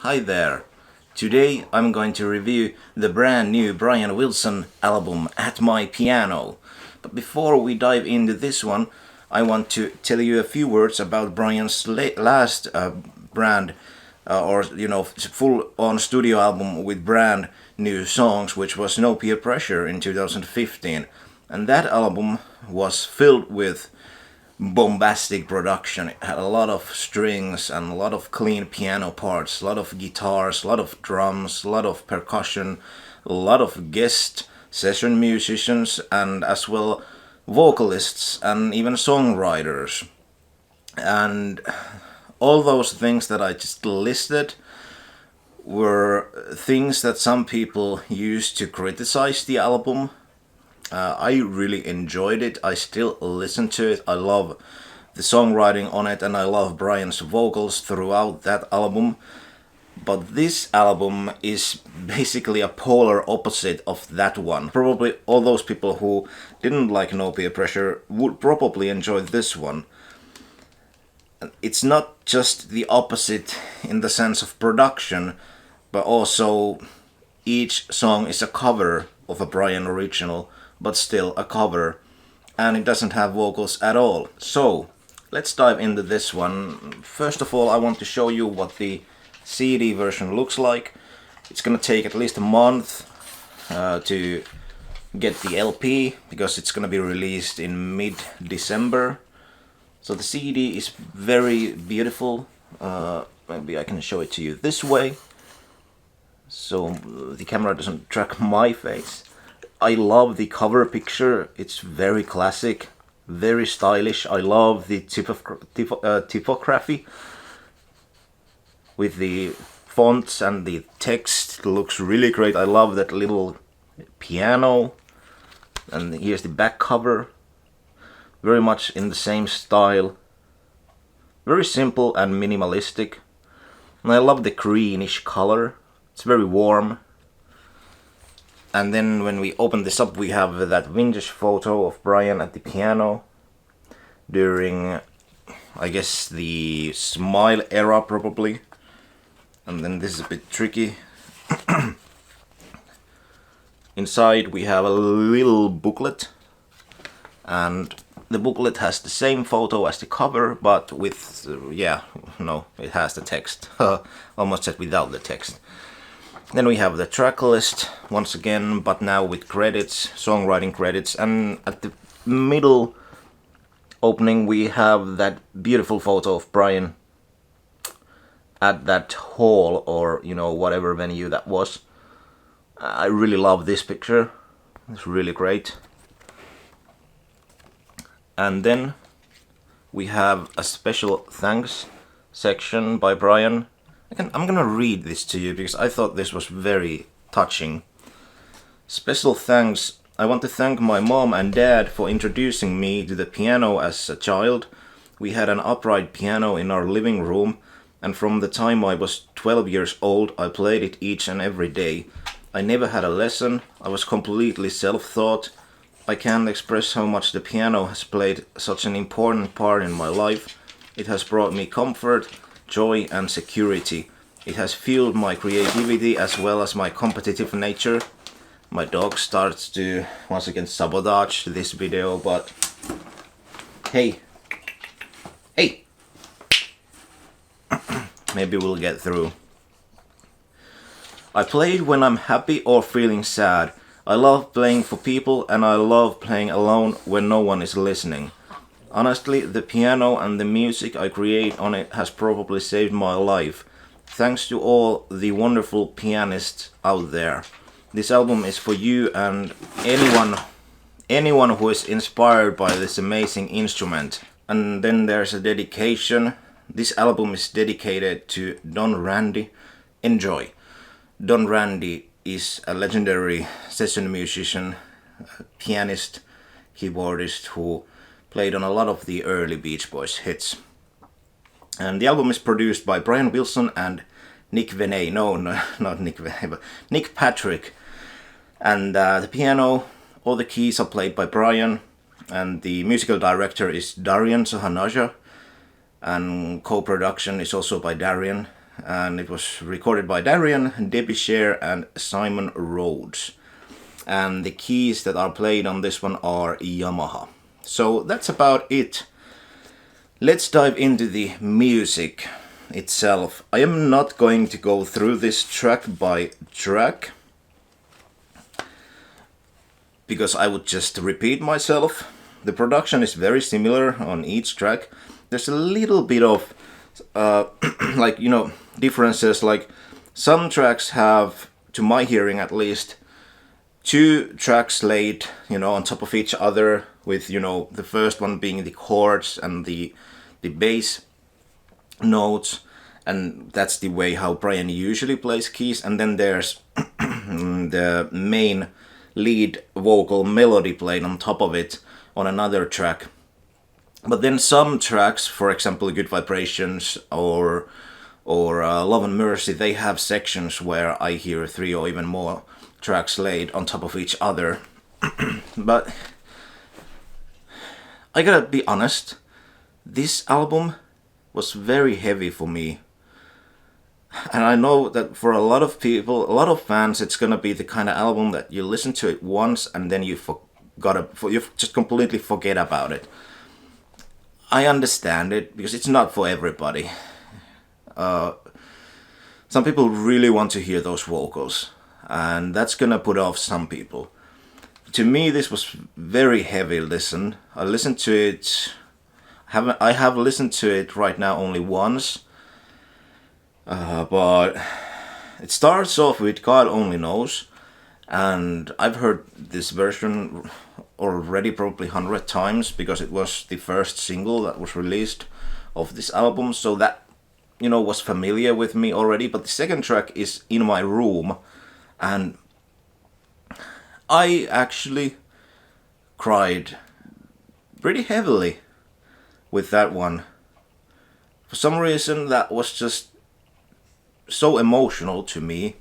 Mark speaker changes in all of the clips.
Speaker 1: Hi there. Today I'm going to review the brand new Brian Wilson album At My Piano. But before we dive into this one, I want to tell you a few words about Brian's last full-on studio album with brand new songs, which was No Peer Pressure in 2015. And that album was filled with bombastic production. It had a lot of strings and a lot of clean piano parts, a lot of guitars, a lot of drums, a lot of percussion, a lot of guest session musicians, and as well vocalists and even songwriters. And all those things that I just listed were things that some people used to criticize the album. I really enjoyed it. I still listen to it. I love the songwriting on it, and I love Brian's vocals throughout that album. But this album is basically a polar opposite of that one. Probably all those people who didn't like No Peer Pressure would probably enjoy this one. It's not just the opposite in the sense of production, but also each song is a cover of a Brian original, but still a cover, and it doesn't have vocals at all. So let's dive into this one. First of all, I want to show you what the CD version looks like. It's gonna take at least a month to get the LP, because it's gonna be released in mid-December. So the CD is very beautiful. Maybe I can show it to you this way, so the camera doesn't track my face. I love the cover picture. It's very classic, very stylish. I love the typography with the fonts and the text. It looks really great. I love that little piano. And here's the back cover. Very much in the same style. Very simple and minimalistic. And I love the greenish color. It's very warm. And then when we open this up, we have that vintage photo of Brian at the piano during, I guess, the Smile era probably. And then this is a bit tricky. Inside we have a little booklet, and the booklet has the same photo as the cover, but with, it has the text. Almost said without the text. Then we have the track list once again, but now with credits, songwriting credits, and at the middle opening we have that beautiful photo of Brian at that hall, or whatever venue that was. I really love this picture. It's really great. And then we have a special thanks section by Brian. I'm gonna read this to you because I thought this was very touching. Special thanks. I want to thank my mom and dad for introducing me to the piano as a child. We had an upright piano in our living room, and from the time I was 12 years old, I played it each and every day. I never had a lesson. I was completely self-taught. I can't express how much the piano has played such an important part in my life. It has brought me comfort, joy and security. It has fueled my creativity as well as my competitive nature. My dog starts to once again sabotage this video, but hey, maybe we'll get through. I play when I'm happy or feeling sad. I love playing for people, and I love playing alone when no one is listening. Honestly, the piano and the music I create on it has probably saved my life. Thanks to all the wonderful pianists out there. This album is for you and anyone who is inspired by this amazing instrument. And then there's a dedication. This album is dedicated to Don Randy. Enjoy. Don Randy is a legendary session musician, pianist, keyboardist who played on a lot of the early Beach Boys hits. And the album is produced by Brian Wilson and Nick Venay. No, not Nick Venay, but Nick Patrick. And the piano, all the keys are played by Brian. And the musical director is Darian Sahanaja. And co-production is also by Darian. and it was recorded by Darian, Debbie Sher, and Simon Rhodes. And the keys that are played on this one are Yamaha. So that's about it. Let's dive into the music itself. I am not going to go through this track by track, because I would just repeat myself. The production is very similar on each track. There's a little bit of differences. Like some tracks have, to my hearing at least, 2 tracks laid, on top of each other, with, the first one being the chords and the bass notes, and that's the way how Brian usually plays keys. And then there's the main lead vocal melody played on top of it on another track. But then some tracks, for example Good Vibrations or Love and Mercy, they have sections where I hear 3 or even more tracks laid on top of each other. But I gotta be honest, this album was very heavy for me. And I know that for a lot of people, a lot of fans, it's gonna be the kind of album that you listen to it once and then you just completely forget about it. I understand it, because it's not for everybody. Some people really want to hear those vocals, and that's gonna put off some people. To me, this was very heavy listen. I listened to it. I have listened to it right now only once. But it starts off with God Only Knows, and I've heard this version already probably 100 times, because it was the first single that was released of this album, so that was familiar with me already. But the second track is In My Room, and I actually cried pretty heavily with that one. For some reason that was just so emotional to me,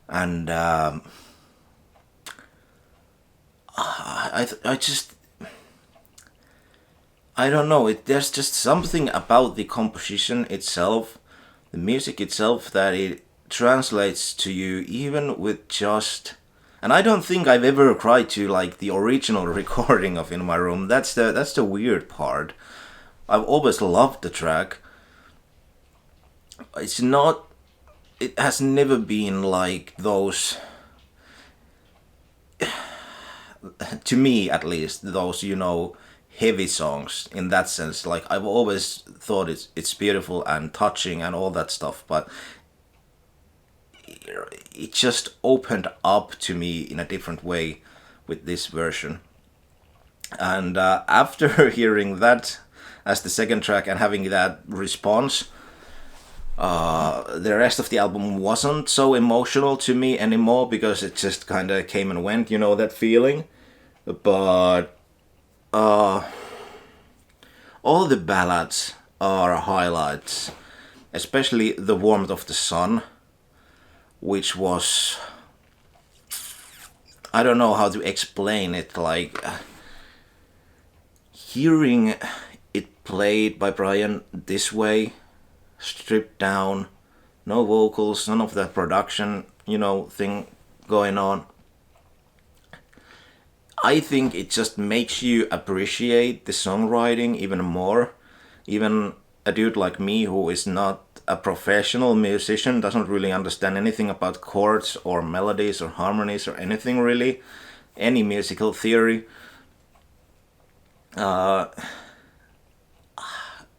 Speaker 1: and I don't know, there's just something about the composition itself, the music itself, that it translates to you even with just... And I don't think I've ever cried to like the original recording of In My Room. That's the weird part. I've always loved the track. It has never been like those, to me at least, those, heavy songs in that sense. Like, I've always thought it's beautiful and touching and all that stuff, but it just opened up to me in a different way with this version. And after hearing that as the second track and having that response, the rest of the album wasn't so emotional to me anymore, because it just kind of came and went, that feeling. But all the ballads are highlights, especially The Warmth of the Sun, which was... I don't know how to explain it, like... hearing it played by Brian this way, stripped down, no vocals, none of that production, thing going on. I think it just makes you appreciate the songwriting even more. Even a dude like me, who is not a professional musician, doesn't really understand anything about chords or melodies or harmonies or anything really, any musical theory.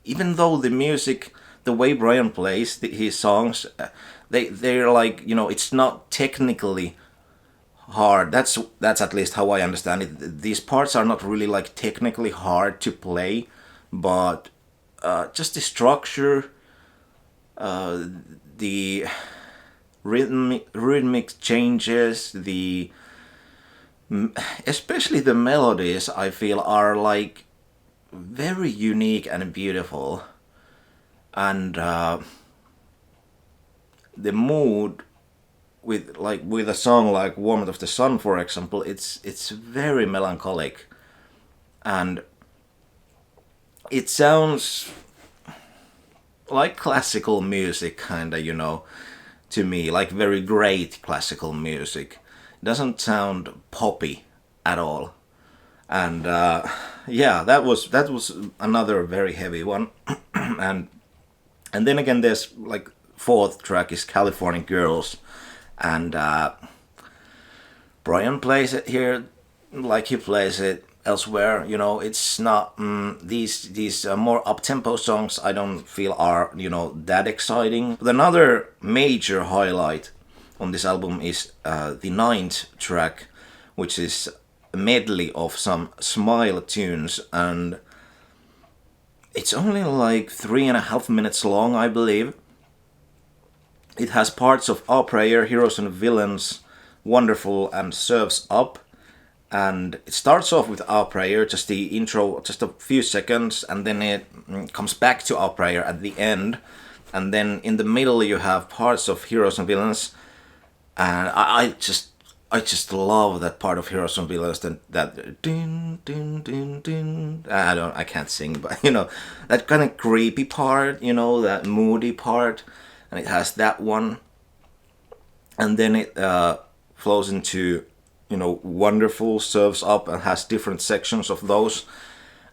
Speaker 1: Even though the music, the way Brian plays his songs, they're like, it's not technically hard. That's at least how I understand it. These parts are not really like technically hard to play, but just the structure, the rhythmic changes, especially the melodies, I feel are like very unique and beautiful. And the mood with a song like Warmth of the Sun, for example, it's very melancholic, and it sounds like classical music, kinda, to me, like very great classical music. Doesn't sound poppy at all. And yeah, that was another very heavy one. and and then again, there's like fourth track is California Girls, and Brian plays it here like he plays it elsewhere. It's not these more up tempo songs. I don't feel are that exciting. But another major highlight on this album is the ninth track, which is a medley of some Smile tunes, and it's only like 3.5 minutes long, I believe. It has parts of Our Prayer, Heroes and Villains, Wonderful, and Serves Up. And it starts off with Our Prayer, just the intro, just a few seconds, and then it comes back to Our Prayer at the end. And then in the middle you have parts of Heroes and Villains. And I just love that part of Heroes and Villains, that din din din din. I can't sing, but that kind of creepy part, that moody part, and it has that one, and then it flows into Wonderful, Serves Up, and has different sections of those.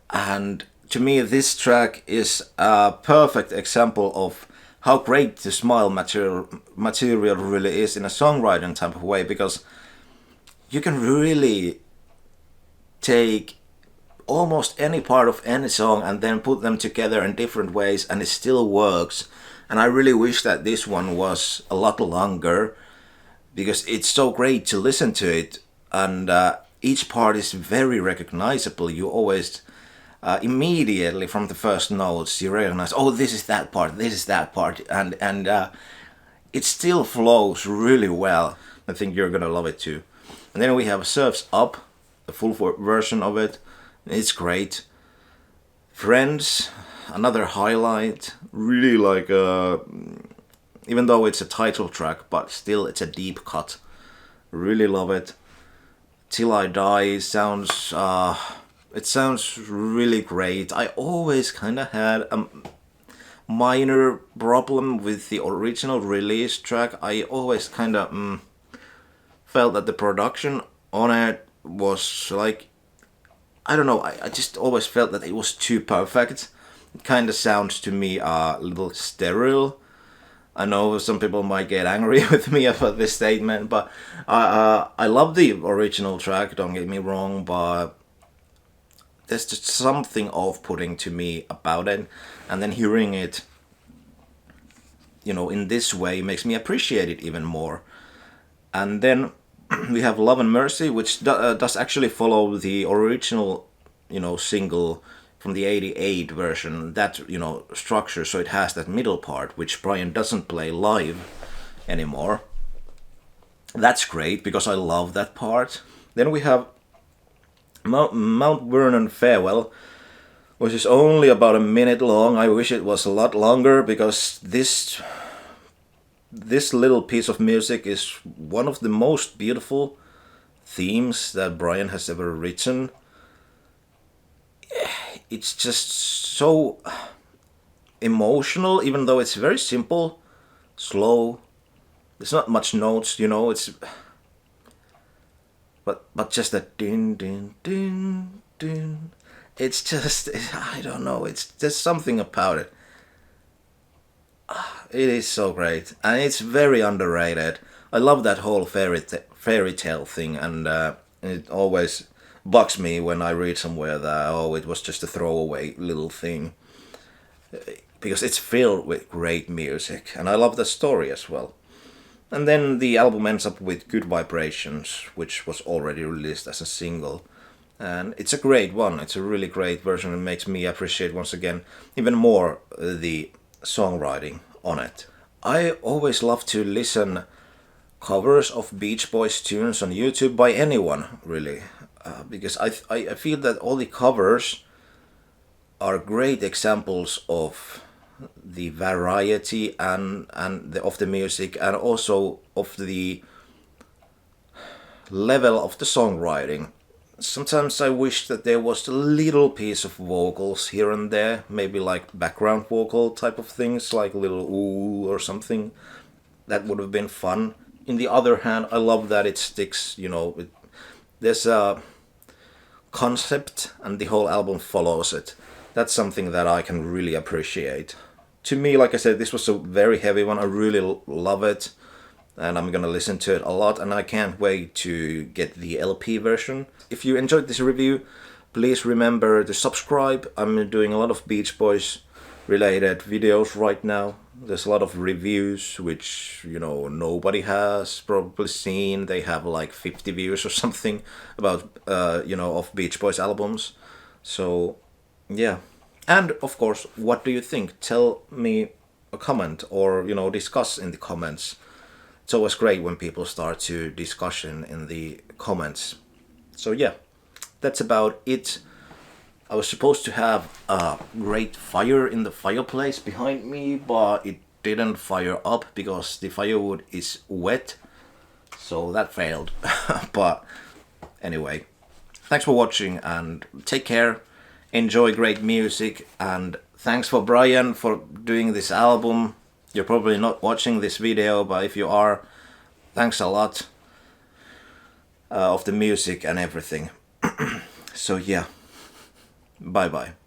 Speaker 1: And to me, this track is a perfect example of how great the Smile material really is in a songwriting type of way, because you can really take almost any part of any song and then put them together in different ways, and it still works. And I really wish that this one was a lot longer, because it's so great to listen to it, and each part is very recognizable. You always immediately from the first notes you recognize, oh, this is that part, this is that part, and it still flows really well. I think you're gonna love it too. And then we have Serves Up, the full version of it. It's great. Friends, another highlight. Really like even though it's a title track, but still it's a deep cut. Really love it. Till I Die sounds it sounds really great. I always kind of had a minor problem with the original release track. I always kind of felt that the production on it was like, I don't know, I just always felt that it was too perfect. It kind of sounds to me a little sterile. I know some people might get angry with me about this statement, but I love the original track, don't get me wrong, but there's just something off-putting to me about it, and then hearing it, in this way makes me appreciate it even more. And then we have Love and Mercy, which does actually follow the original, single from the '88 version, that, structure, so it has that middle part, which Brian doesn't play live anymore. That's great, because I love that part. Then we have Mount Vernon Farewell, which is only about a minute long. I wish it was a lot longer, because this little piece of music is one of the most beautiful themes that Brian has ever written. It's just so emotional, even though it's very simple, slow. There's not much notes, it's but just that din din din din. It's just, I don't know, it's there's something about it. It is so great, and it's very underrated. I love that whole fairy tale thing, and it always bugs me when I read somewhere that, oh, it was just a throwaway little thing, because it's filled with great music, and I love the story as well. And then the album ends up with Good Vibrations, which was already released as a single. And it's a great one. It's a really great version. It makes me appreciate once again even more the songwriting on it. I always love to listen covers of Beach Boys tunes on YouTube by anyone, really, because I feel that all the covers are great examples of the variety and of the music, and also of the level of the songwriting. Sometimes I wish that there was a little piece of vocals here and there, maybe like background vocal type of things, like a little ooh or something. That would have been fun. In the other hand, I love that it sticks, there's a concept and the whole album follows it. That's something that I can really appreciate. To me, like I said, this was a very heavy one. I really love it, and I'm gonna listen to it a lot, and I can't wait to get the LP version. If you enjoyed this review, please remember to subscribe. I'm doing a lot of Beach Boys related videos right now. There's a lot of reviews which, nobody has probably seen. They have like 50 views or something about, of Beach Boys albums. So, yeah. And of course, what do you think? Tell me a comment, or, discuss in the comments. It's always great when people start to discussion in the comments. So yeah, that's about it. I was supposed to have a great fire in the fireplace behind me, but it didn't fire up because the firewood is wet. So that failed. But anyway, thanks for watching and take care. Enjoy great music, and thanks for Brian for doing this album. You're probably not watching this video, but if you are, thanks a lot of the music and everything. So yeah, bye bye.